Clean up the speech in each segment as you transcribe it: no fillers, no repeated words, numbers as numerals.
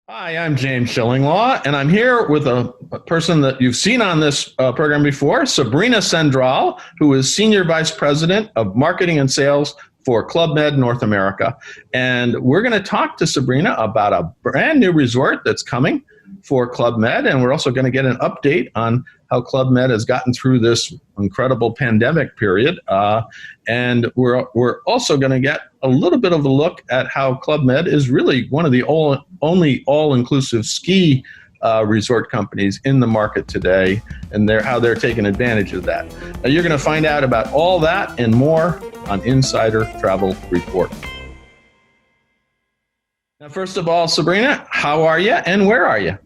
Hi, I'm James Shillinglaw, and I'm here with a person that you've seen on this program before, Sabrina Sendral, who is Senior Vice President of Marketing and Sales for Club Med North America. And we're going to talk to Sabrina about a brand new resort that's coming for Club Med, and we're also going to get an update on how Club Med has gotten through this incredible pandemic period. And we're also going to get a little bit of a look at how Club Med is really one of the only all-inclusive ski resort companies in the market today, and how they're taking advantage of that. Now, you're going to find out about all that and more on Insider Travel Report. Now, first of all, Sabrina, how are you and where are you?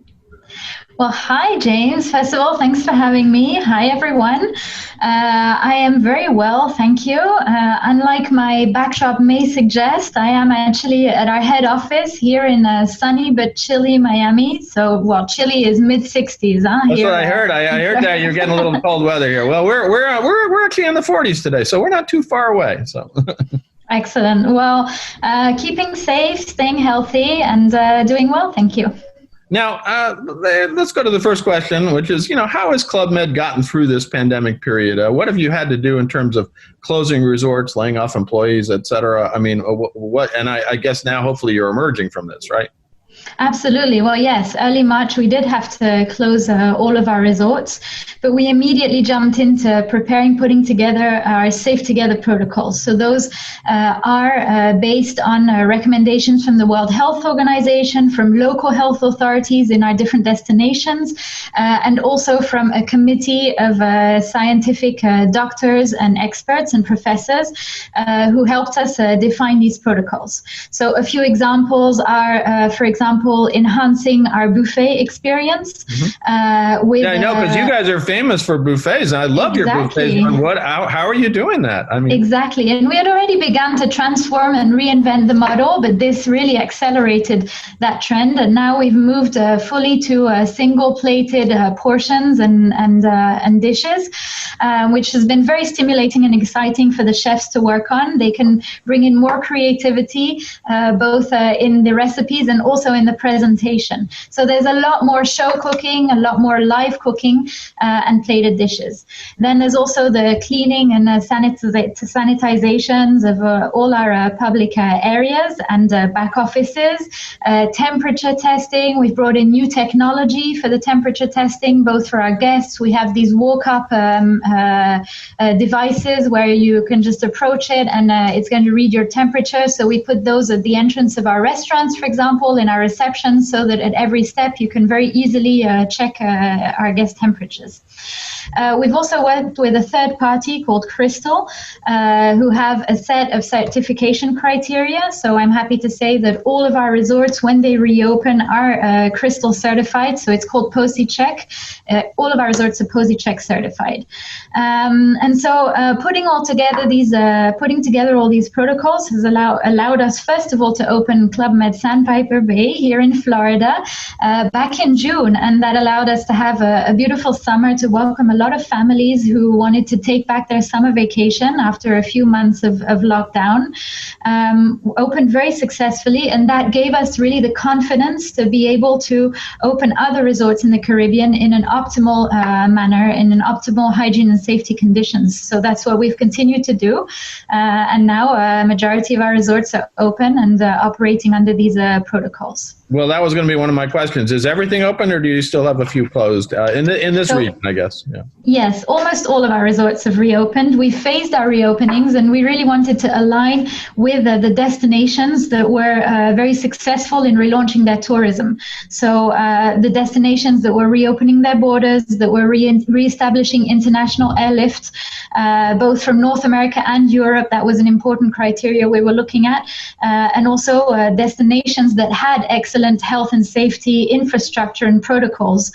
Well, hi, James. First of all, thanks for having me. Hi, everyone. I am very well, thank you. Unlike my backdrop may suggest, I am actually at our head office here in sunny but chilly Miami. So, well, chilly is mid-60s, huh? That's here, what I heard. I heard that you're getting a little cold weather here. Well, we're actually in the 40s today, so we're not too far away. So. Excellent. Well, keeping safe, staying healthy, and doing well, thank you. Now, let's go to the first question, which is, how has Club Med gotten through this pandemic period? What have you had to do in terms of closing resorts, laying off employees, et cetera? I mean, what? And I guess now, hopefully, you're emerging from this, right? Absolutely. Well, yes, early March, we did have to close all of our resorts, but we immediately jumped into putting together our Safe Together protocols. So those are based on recommendations from the World Health Organization, from local health authorities in our different destinations, and also from a committee of scientific doctors and experts and professors who helped us define these protocols. So a few examples are, for example, enhancing our buffet experience. Mm-hmm. I know, because you guys are famous for buffets. I love your buffets. How are you doing that? I mean, exactly. And we had already begun to transform and reinvent the model, but this really accelerated that trend. And now we've moved fully to single-plated portions and dishes, which has been very stimulating and exciting for the chefs to work on. They can bring in more creativity, both in the recipes and also in the presentation. So there's a lot more show cooking, a lot more live cooking, and plated dishes. Then there's also the cleaning and sanitizations of all our public areas and back offices. Temperature testing. We've brought in new technology for the temperature testing, both for our guests. We have these walk-up devices where you can just approach it and it's going to read your temperature. So we put those at the entrance of our restaurants, for example, in our reception, so that at every step you can very easily check our guest temperatures. We've also worked with a third party called Crystal, who have a set of certification criteria. So I'm happy to say that all of our resorts, when they reopen, are Crystal certified. So it's called POSI-Check. All of our resorts are POSI-Check certified. And so putting together all these protocols has allowed us, first of all, to open Club Med Sandpiper Bay here in Florida back in June. And that allowed us to have a beautiful summer to welcome a lot of families who wanted to take back their summer vacation after a few months of lockdown. Opened very successfully, and that gave us really the confidence to be able to open other resorts in the Caribbean in an optimal manner, in an optimal hygiene and safety conditions. So that's what we've continued to do. And now a majority of our resorts are open and operating under these protocols. Well, that was going to be one of my questions. Is everything open, or do you still have a few closed in this region, I guess? Yeah. Yes, almost all of our resorts have reopened. We phased our reopenings, and we really wanted to align with the destinations that were very successful in relaunching their tourism. So the destinations that were reopening their borders, that were reestablishing international airlift, both from North America and Europe, that was an important criteria we were looking at, and also destinations that had excellent health and safety infrastructure and protocols,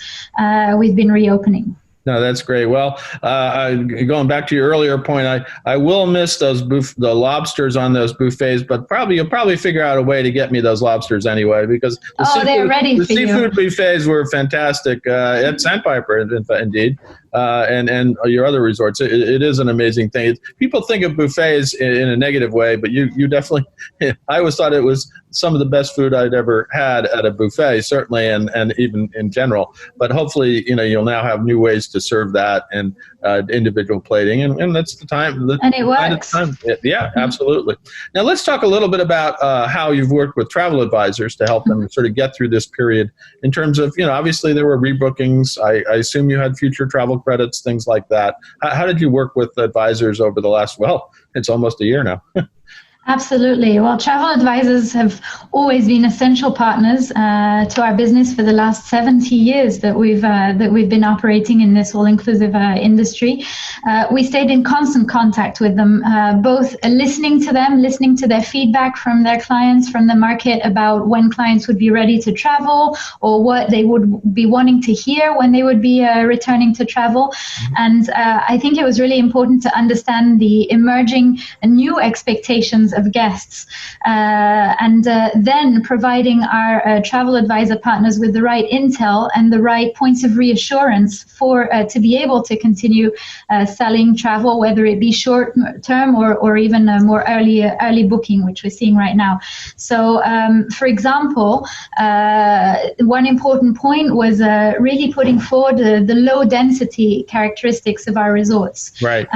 we've been reopening. No, that's great. Well, going back to your earlier point, I will miss the lobsters on those buffets, but you'll probably figure out a way to get me those lobsters anyway, because they're ready for you. The seafood buffets were fantastic at Sandpiper, indeed. and your other resorts. It is an amazing thing. People think of buffets in a negative way, but you definitely, I always thought it was some of the best food I'd ever had at a buffet, certainly, and even in general. But hopefully, you'll now have new ways to serve that and individual plating, and that's the time. And it works. Yeah, absolutely. Now let's talk a little bit about how you've worked with travel advisors to help them sort of get through this period. In terms of, obviously there were rebookings. I assume you had future travel credits, things like that. How did you work with advisors over the last? Well, it's almost a year now. Absolutely. Well, travel advisors have always been essential partners to our business for the last 70 years that we've been operating in this all-inclusive industry. We stayed in constant contact with them, both listening to them, listening to their feedback from their clients, from the market about when clients would be ready to travel or what they would be wanting to hear when they would be returning to travel. And I think it was really important to understand the emerging new expectations of guests, and then providing our travel advisor partners with the right intel and the right points of reassurance for to be able to continue selling travel, whether it be short term or even more early booking, which we're seeing right now. So, for example, one important point was really putting forward the low density characteristics of our resorts. Right.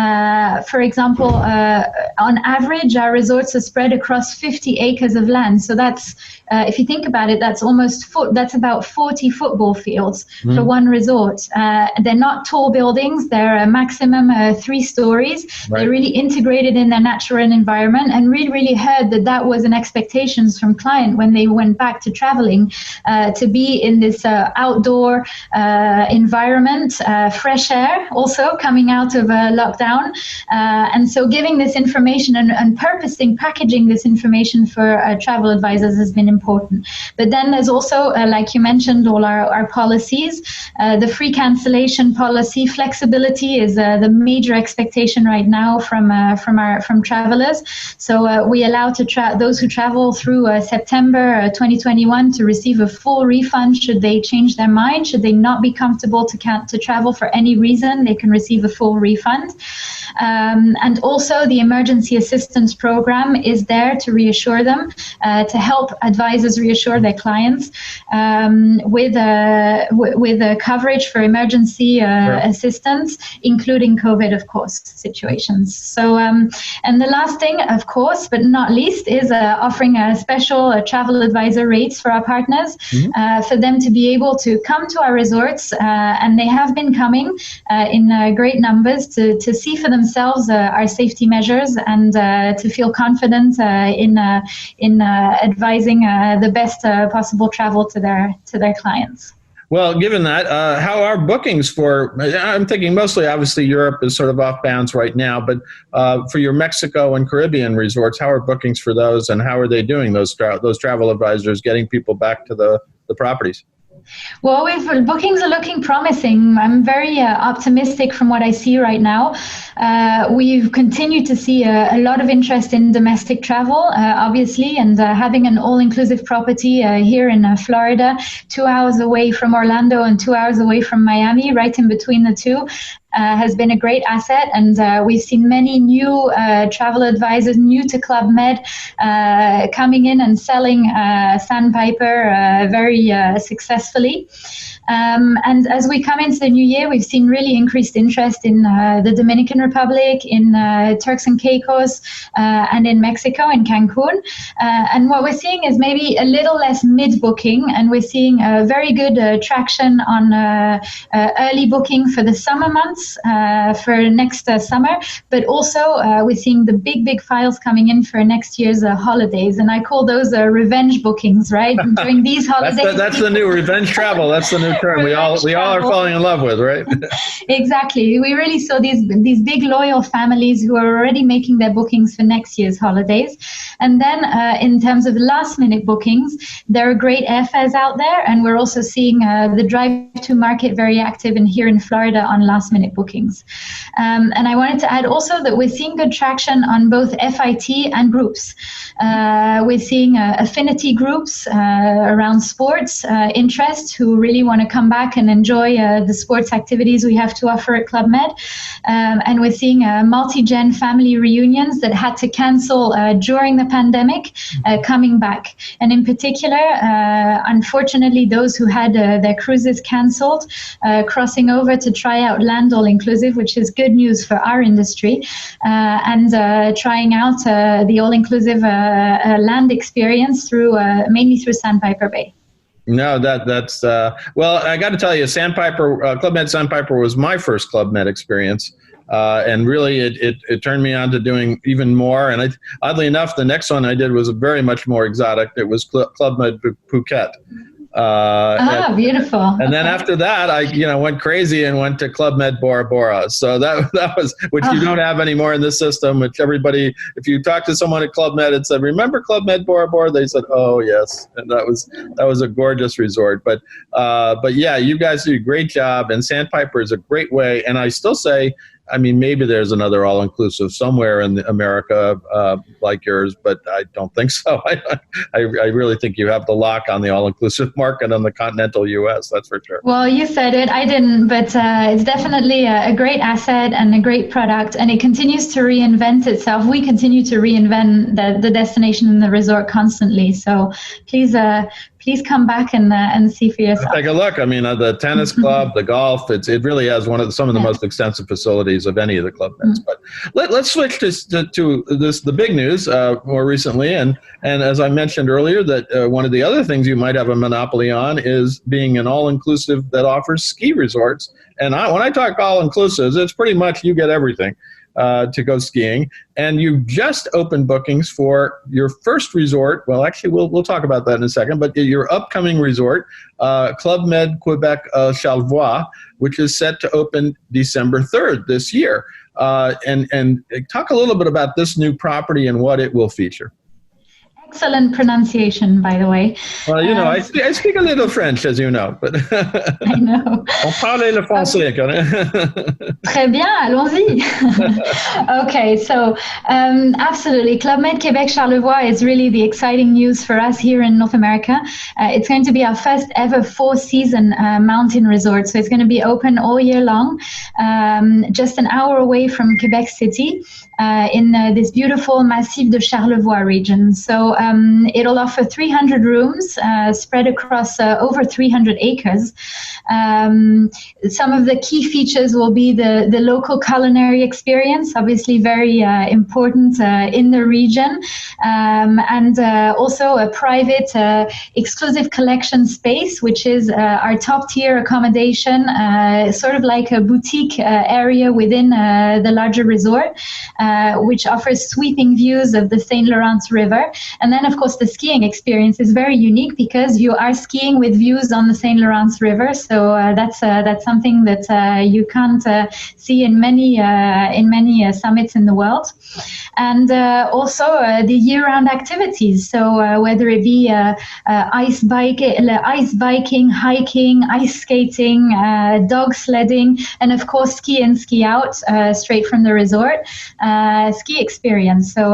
For example, on average, our resorts are spread across 50 acres of land. So that's, if you think about it, that's about 40 football fields for one resort. They're not tall buildings. They're a maximum 3 stories. Right. They're really integrated in their natural environment, and really heard that was an expectations from client when they went back to traveling, to be in this outdoor environment, fresh air also coming out of lockdown. And so giving this information and packaging this information for travel advisors has been important. But then there's also, like you mentioned, all our policies. The free cancellation policy flexibility is the major expectation right now from travelers. So we allow those who travel through September 2021 to receive a full refund should they change their mind. Should they not be comfortable to travel for any reason, they can receive a full refund. And also the emergency assistance program is there to reassure them, to help advisors reassure their clients with a coverage for emergency assistance, including COVID, of course, situations. So, and the last thing, of course, but not least, is offering a special travel advisor rates for our partners, for them to be able to come to our resorts, and they have been coming in great numbers to see for themselves our safety measures and to feel confident in advising the best possible travel to their clients. Well, given that, how are bookings for, I'm thinking mostly, obviously, Europe is sort of off bounds right now, but for your Mexico and Caribbean resorts, how are bookings for those, and how are they doing, those travel advisors, getting people back to the properties? Well, bookings are looking promising. I'm very optimistic from what I see right now. We've continued to see a lot of interest in domestic travel, obviously, and having an all-inclusive property here in Florida, 2 hours away from Orlando and 2 hours away from Miami, right in between the two, has been a great asset. And we've seen many new travel advisors, new to Club Med, coming in and selling Sandpiper very successfully. And as we come into the new year, we've seen really increased interest in the Dominican Republic, in Turks and Caicos, and in Mexico, in Cancun. And what we're seeing is maybe a little less mid-booking, and we're seeing very good traction on early booking for the summer months, for next summer. But also we're seeing the big files coming in for next year's holidays. And I call those revenge bookings, right? During these holidays. That's the new revenge travel. That's the new term we all are falling in love with, right? Exactly. We really saw these big loyal families who are already making their bookings for next year's holidays. And then in terms of last minute bookings, there are great airfares out there, and we're also seeing the drive to market very active here in Florida on last minute minute bookings. And I wanted to add also that we're seeing good traction on both FIT and groups. We're seeing affinity groups around sports interest who really want to come back and enjoy the sports activities we have to offer at Club Med. And we're seeing multi-gen family reunions that had to cancel during the pandemic coming back. And in particular, unfortunately, those who had their cruises cancelled, crossing over to try out land all-inclusive, which is good news for our industry, and trying out the all-inclusive land experience mainly through Sandpiper Bay. No, that's well, I got to tell you, Sandpiper, Club Med Sandpiper was my first Club Med experience. And really, it turned me on to doing even more. And oddly enough, the next one I did was very much more exotic. It was Club Med Phuket. Beautiful. And then after that, I went crazy and went to Club Med Bora Bora. So that was, which you don't have anymore in this system, which everybody, if you talk to someone at Club Med and said, remember Club Med Bora Bora? They said, oh yes. And that was a gorgeous resort. But yeah, you guys do a great job, and Sandpiper is a great way. And I still say, I mean, maybe there's another all-inclusive somewhere in America like yours, but I don't think so. I really think you have the lock on the all-inclusive market on the continental U.S., that's for sure. Well, you said it. I didn't, but it's definitely a great asset and a great product, and it continues to reinvent itself. We continue to reinvent the destination and the resort constantly. So please come back and see for yourself. Take a look. I mean, the tennis club, the golf, it really has some of the most extensive facilities of any of the Club Meds. But let's switch to the big news more recently. And as I mentioned earlier, that one of the other things you might have a monopoly on is being an all-inclusive that offers ski resorts. And when I talk all-inclusives, it's pretty much you get everything to go skiing. And you just opened bookings for your first resort. Well, actually, we'll talk about that in a second. But your upcoming resort, Club Med Quebec Charlevoix, which is set to open December 3rd this year. And talk a little bit about this new property and what it will feature. Excellent pronunciation, by the way. Well, I speak a little French, as you know. But I know. On parle le français. Très bien, allons-y. Okay, so absolutely. Club Med Quebec Charlevoix is really the exciting news for us here in North America. It's going to be our first ever 4-season mountain resort. So it's going to be open all year long, just an hour away from Quebec City. In this beautiful Massif de Charlevoix region. So it'll offer 300 rooms spread across over 300 acres. Some of the key features will be the local culinary experience, obviously very important in the region, and also a private exclusive collection space, which is our top tier accommodation, sort of like a boutique area within the larger resort. Which offers sweeping views of the St. Lawrence River. And then, of course, the skiing experience is very unique because you are skiing with views on the St. Lawrence River. So that's something that you can't see in many summits in the world. And also the year-round activities. So whether it be ice biking, hiking, ice skating, dog sledding, and of course ski in, ski out, straight from the resort. Ski experience. So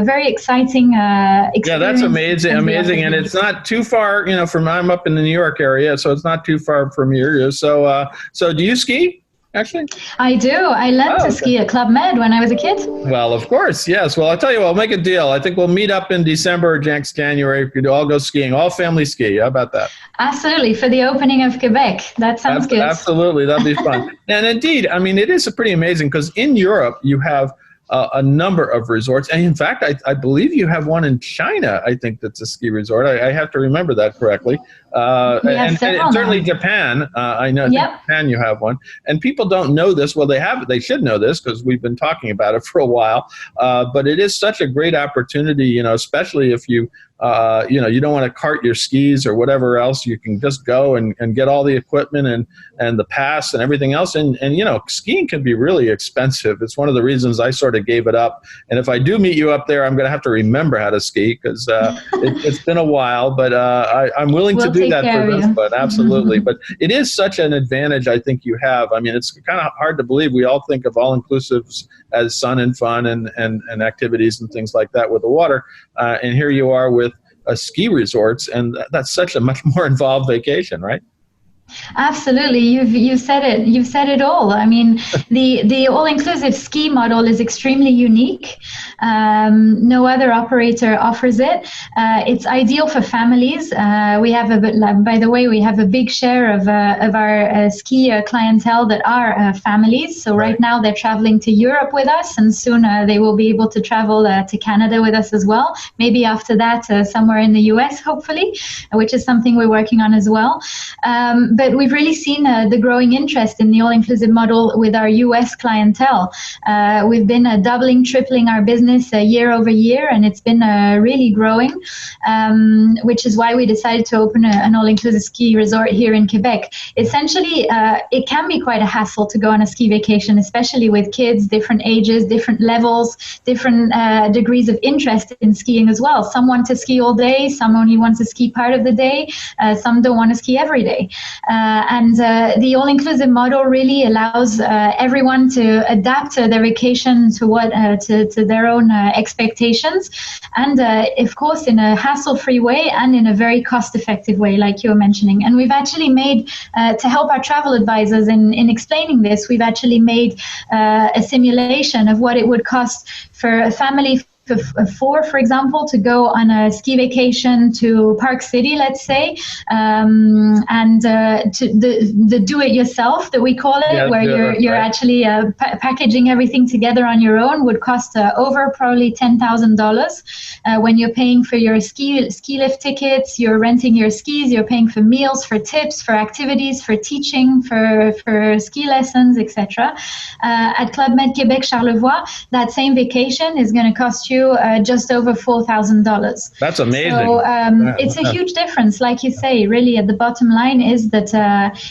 very exciting experience. Yeah, that's amazing. And it's not too far, I'm up in the New York area, so it's not too far from here. So do you ski? Actually? I do. I learned to ski at Club Med when I was a kid. Well, of course, yes. Well, I'll tell you what, I'll make a deal. I think we'll meet up in December or next January. We could all go skiing, all family ski. How about that? Absolutely. For the opening of Quebec. That sounds good. Absolutely. That'd be fun. And indeed, I mean, it is pretty amazing because in Europe, you have a number of resorts. And in fact, I believe you have one in China, I think that's a ski resort. I have to remember that correctly. And certainly Japan. I know Japan you have one. And people don't know this. Well, they should know this because we've been talking about it for a while. But it is such a great opportunity, especially if you you don't want to cart your skis or whatever else. You can just go and get all the equipment and the pass and everything else. And skiing can be really expensive. It's one of the reasons I sort of gave it up. And if I do meet you up there, I'm going to have to remember how to ski, because it's been a while, but I'm willing to do that for this, but absolutely. But it is such an advantage I think you have. I mean, it's kind of hard to believe. We all think of all-inclusives as sun and fun and activities and things like that with the water. And here you are with ski resorts, and that's such a much more involved vacation, right? Absolutely, you've said it. You've said it all. I mean, the all-inclusive ski model is extremely unique. No other operator offers it. It's ideal for families. We have by the way, we have a big share of our ski clientele that are families. So right now they're traveling to Europe with us, and soon they will be able to travel to Canada with us as well. Maybe after that, somewhere in the US, hopefully, which is something we're working on as well. But we've really seen the growing interest in the all-inclusive model with our US clientele. We've been doubling, tripling our business year over year, and it's been really growing, which is why we decided to open an all-inclusive ski resort here in Quebec. Essentially, it can be quite a hassle to go on a ski vacation, especially with kids, different ages, different levels, different degrees of interest in skiing as well. Some want to ski all day, some only want to ski part of the day, some don't want to ski every day. And the all-inclusive model really allows everyone to adapt their vacation to what to their own expectations, and of course in a hassle-free way and in a very cost-effective way, like you were mentioning. And we've actually made, to help our travel advisors in explaining this, we've actually made a simulation of what it would cost for a family of four, for example, to go on a ski vacation to Park City, let's say, and to the do-it-yourself that we call it, where you're actually packaging everything together on your own, would cost over probably $10,000. When you're paying for your ski lift tickets, you're renting your skis, you're paying for meals, for tips, for activities, for teaching, for ski lessons, etc. At Club Med Québec Charlevoix, that same vacation is going to cost you just over $4,000. That's amazing. So it's a huge difference. Like you say, really, at the bottom line is that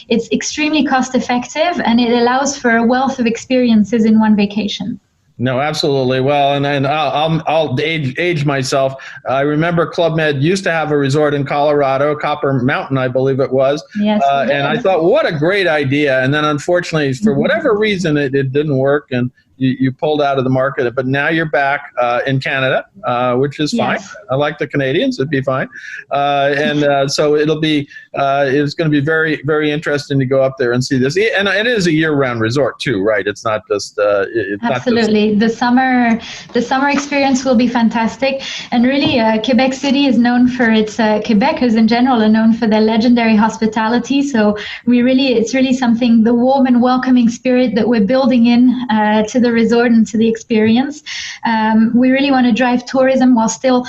it's extremely cost effective, and it allows for a wealth of experiences in one vacation. No, absolutely. Well, and I'll age myself. I remember Club Med used to have a resort in Colorado, Copper Mountain, I believe it was. Yes. And I thought, what a great idea. And then unfortunately, for whatever reason, it didn't work, and you pulled out of the market. But now you're back in Canada, which is fine. Yes. I like the Canadians; it'd be fine. So it's going to be very, very interesting to go up there and see this. And it is a year-round resort too, right? It's not just absolutely. The summer experience will be fantastic. And really, Quebec City is known for its Quebecers in general are known for their legendary hospitality. So it's really something, the warm and welcoming spirit that we're building in to the resort and to the experience. We really want to drive tourism while still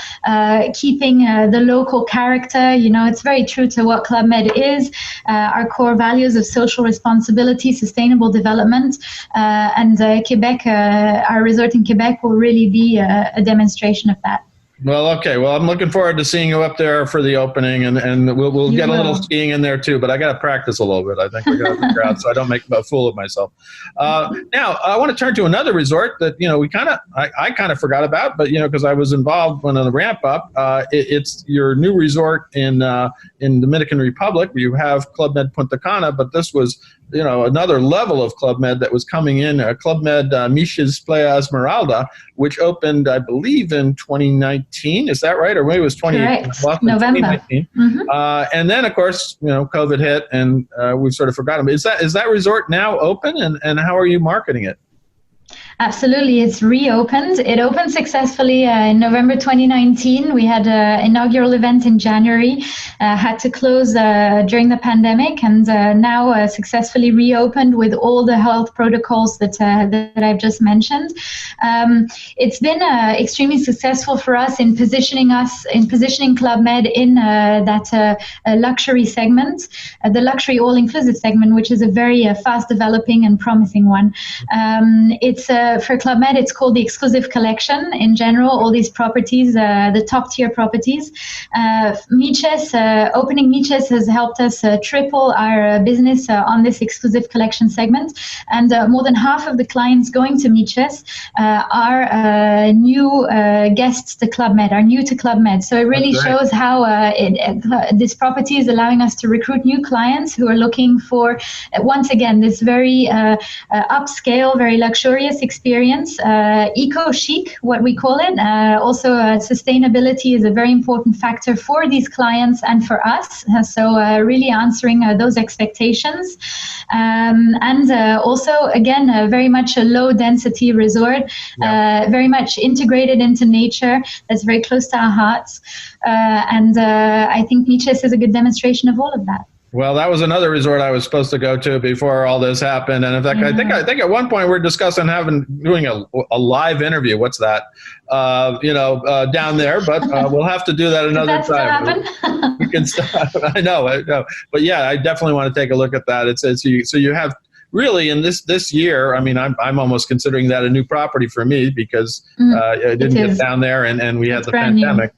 keeping the local character. It's very true to what Club Med is, our core values of social responsibility, sustainable development, and Quebec, our resort in Quebec will really be a demonstration of that. Well, okay. Well, I'm looking forward to seeing you up there for the opening, and we'll get a little skiing in there too. But I got to practice a little bit. I think we got to figure out so I don't make a fool of myself. Now, I want to turn to another resort that I kind of forgot about, but because I was involved when on the ramp up. It's your new resort in Dominican Republic. You have Club Med Punta Cana, but this was another level of Club Med that was coming in. Club Med Miches Playa Esmeralda, which opened, I believe, in 2019. Is that right? Or maybe it was 2018. Correct. November. 2019. And then, of course, COVID hit, and we've sort of forgotten. Is that resort now open, and how are you marketing it? Absolutely. It's reopened. It opened successfully in November 2019. We had an inaugural event in January, had to close during the pandemic, and now successfully reopened with all the health protocols that I've just mentioned. It's been extremely successful for us in positioning Club Med in that luxury segment, the luxury all-inclusive segment, which is a very fast developing and promising one. It's for Club Med, it's called the Exclusive Collection. In general, all these properties, the top tier properties. Miches, opening Miches has helped us triple our business on this Exclusive Collection segment. And more than half of the clients going to Miches are new guests to Club Med, are new to Club Med. So it really shows how this property is allowing us to recruit new clients who are looking for, once again, this very upscale, very luxurious experience, eco-chic, what we call it. Also, sustainability is a very important factor for these clients and for us. So really answering those expectations. And also, again, very much a low-density resort, very much integrated into nature. That's very close to our hearts. And I think Miches is a good demonstration of all of that. Well, that was another resort I was supposed to go to before all this happened. And in fact, I think at one point we're discussing doing a live interview. What's that? Down there, but we'll have to do that another time. We can start. I know. But yeah, I definitely want to take a look at that. So you have really in this year. I mean, I'm almost considering that a new property for me because I didn't get down there and we had the pandemic.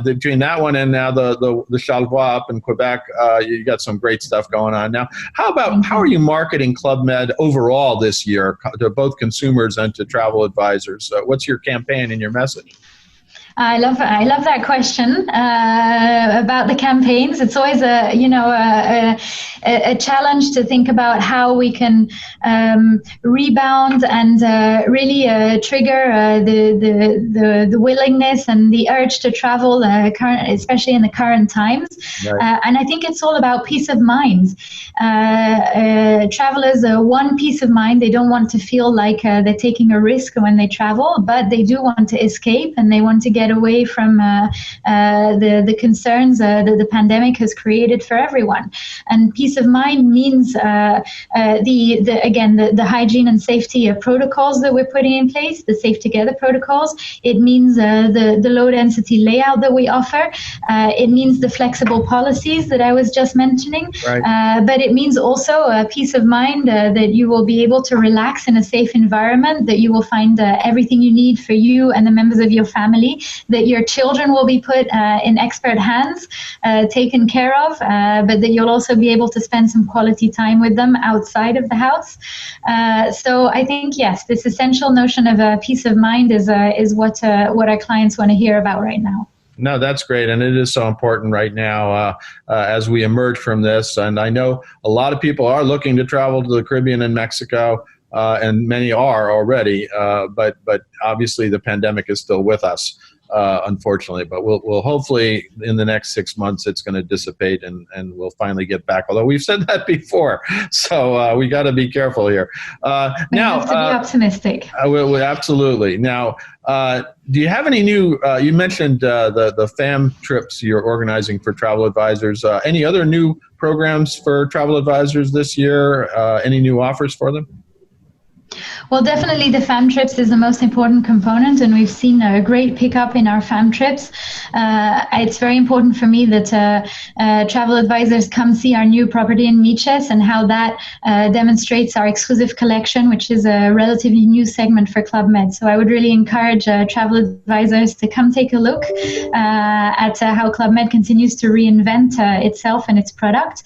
Between that one and now the Charlevoix up in Quebec, you got some great stuff going on. Now, how are you marketing Club Med overall this year to both consumers and to travel advisors? What's your campaign and your message? I love that question about the campaigns. It's always a challenge to think about how we can rebound and really trigger the willingness and the urge to travel, especially in the current times. Right. And I think it's all about peace of mind. Travelers want peace of mind. They don't want to feel like they're taking a risk when they travel, but they do want to escape and they want to get away from the concerns that the pandemic has created for everyone. And peace of mind means the hygiene and safety protocols that we're putting in place, the Safe Together protocols. It means the low density layout that we offer. It means the flexible policies that I was just mentioning. Right. But it means also peace of mind that you will be able to relax in a safe environment, that you will find everything you need for you and the members of your family, that your children will be put in expert hands, taken care of, but that you'll also be able to spend some quality time with them outside of the house. So I think, yes, this essential notion of peace of mind is what our clients want to hear about right now. No, that's great. And it is so important right now as we emerge from this. And I know a lot of people are looking to travel to the Caribbean and Mexico, and many are already. But obviously the pandemic is still with us, unfortunately. But we'll hopefully in the next 6 months it's going to dissipate and we'll finally get back. Although we've said that before, so we got to be careful here. Now, we have to be optimistic. Absolutely. Now, do you have any new? You mentioned the FAM trips you're organizing for travel advisors. Any other new programs for travel advisors this year? Any new offers for them? Well, definitely the FAM trips is the most important component, and we've seen a great pickup in our FAM trips. It's very important for me that travel advisors come see our new property in Miches and how that demonstrates our exclusive collection, which is a relatively new segment for Club Med. So I would really encourage travel advisors to come take a look at how Club Med continues to reinvent itself and its product.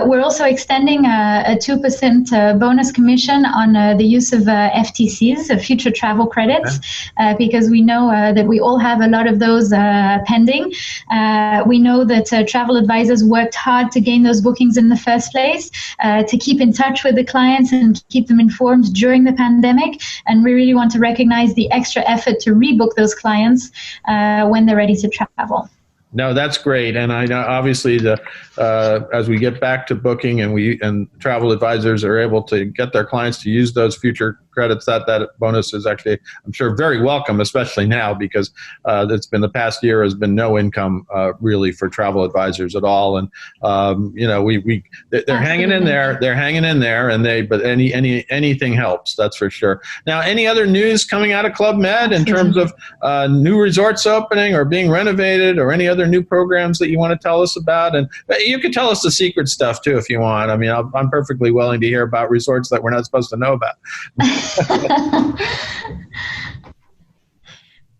We're also extending a 2% bonus commission on the use of FTCs, future travel credits, because we know that we all have a lot of those pending. We know that travel advisors worked hard to gain those bookings in the first place, to keep in touch with the clients and keep them informed during the pandemic. And we really want to recognize the extra effort to rebook those clients when they're ready to travel. No, that's great. And I know obviously as we get back to booking and travel advisors are able to get their clients to use those future credits, that bonus is actually, I'm sure, very welcome, especially now because it's been the past year has been no income really for travel advisors at all. And they're hanging in there. They're hanging in there, but anything helps. That's for sure. Now, any other news coming out of Club Med in terms of new resorts opening or being renovated, or any other new programs that you want to tell us about? And you can tell us the secret stuff too if you want. I mean, I'm perfectly willing to hear about resorts that we're not supposed to know about.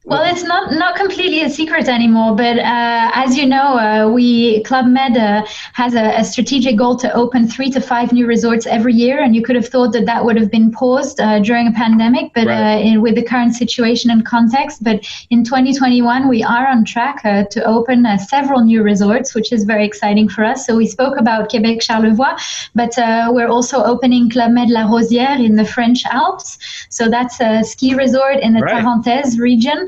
Well, it's not completely a secret anymore, but as you know, Club Med has a strategic goal to open 3 to 5 new resorts every year, and you could have thought that would have been paused during a pandemic, but right. with the current situation and context. But in 2021, we are on track to open several new resorts, which is very exciting for us. So we spoke about Quebec Charlevoix, but we're also opening Club Med La Rosière in the French Alps. So that's a ski resort in the Tarentaise region.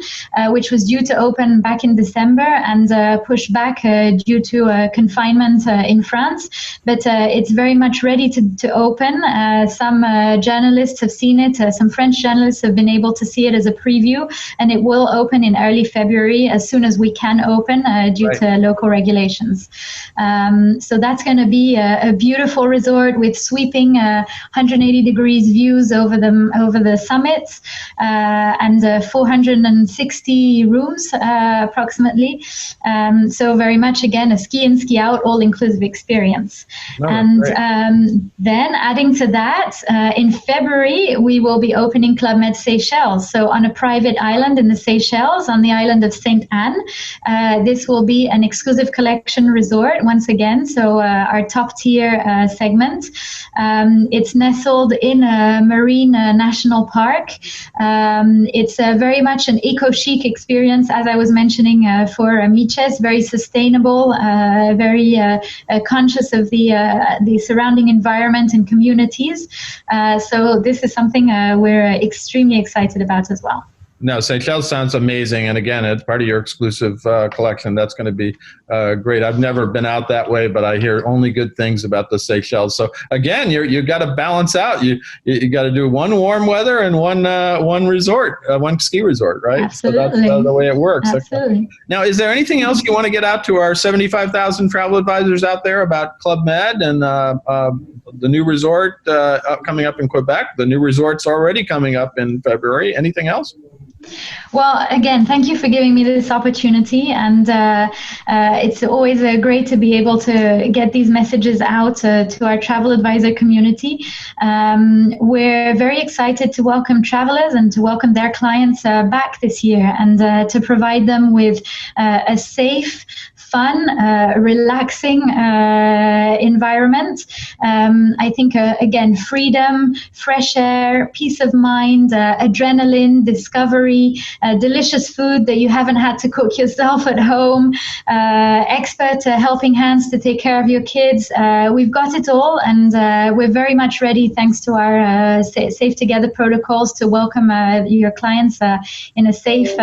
Which was due to open back in December and pushed back due to confinement in France. But it's very much ready to open. Some journalists have seen it. Some French journalists have been able to see it as a preview, and it will open in early February as soon as we can open due to local regulations. So that's going to be a beautiful resort with sweeping 180 degrees views over the summits and 460 rooms approximately. So very much, again, a ski in, ski out, all-inclusive experience. Then adding to that, in February, we will be opening Club Med Seychelles. So on a private island in the Seychelles, on the island of Sainte Anne. This will be an exclusive collection resort once again. So our top tier segment. It's nestled in a marine national park. It's very much an eco-chic experience, as I was mentioning for Miches, very sustainable, very conscious of the surrounding environment and communities. So this is something we're extremely excited about as well. No, Seychelles sounds amazing. And again, it's part of your exclusive collection. That's going to be great. I've never been out that way, but I hear only good things about the Seychelles. So again, you've got to balance out. You got to do one warm weather and one resort, one ski resort, right? Absolutely. So that's the way it works. Absolutely. Now, is there anything else you want to get out to our 75,000 travel advisors out there about Club Med and the new resort coming up in Quebec? The new resort's already coming up in February. Anything else? Well, again, thank you for giving me this opportunity, and it's always great to be able to get these messages out to our travel advisor community. We're very excited to welcome travelers and to welcome their clients back this year, and to provide them with a safe, fun, relaxing environment. I think, again, freedom, fresh air, peace of mind, adrenaline, discovery, delicious food that you haven't had to cook yourself at home, expert helping hands to take care of your kids. We've got it all, and we're very much ready, thanks to our Safe Together protocols, to welcome your clients in a safe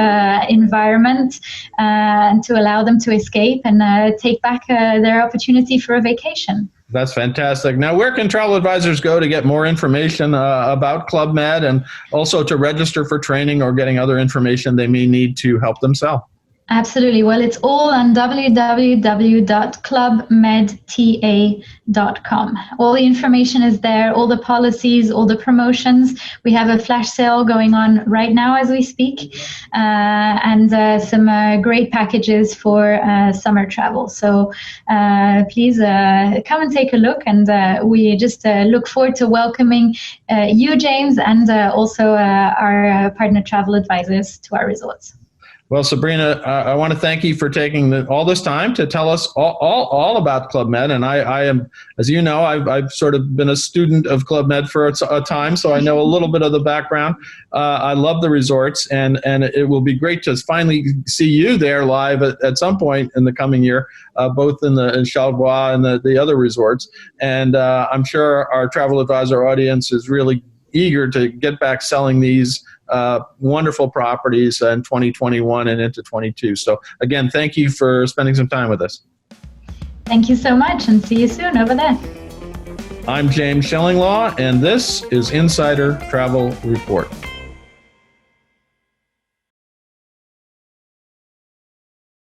environment and to allow them to escape and take back their opportunity for a vacation. That's fantastic. Now, where can travel advisors go to get more information about Club Med, and also to register for training or getting other information they may need to help them sell? Absolutely. Well, it's all on www.clubmedta.com. All the information is there, all the policies, all the promotions. We have a flash sale going on right now as we speak, and some great packages for summer travel. So please come and take a look, and we just look forward to welcoming you, James, and also our partner travel advisors to our resorts. Well, Sabrina, I want to thank you for taking all this time to tell us all about Club Med. And I am, as you know, I've sort of been a student of Club Med for a time, so I know a little bit of the background. I love the resorts, and it will be great to finally see you there live at some point in the coming year, both in Charlevoix and the other resorts. And I'm sure our travel advisor audience is really eager to get back selling these wonderful properties in 2021 and into 22. So again, thank you for spending some time with us. Thank you so much, and see you soon over there. I'm James Schillinglaw, and this is Insider Travel Report.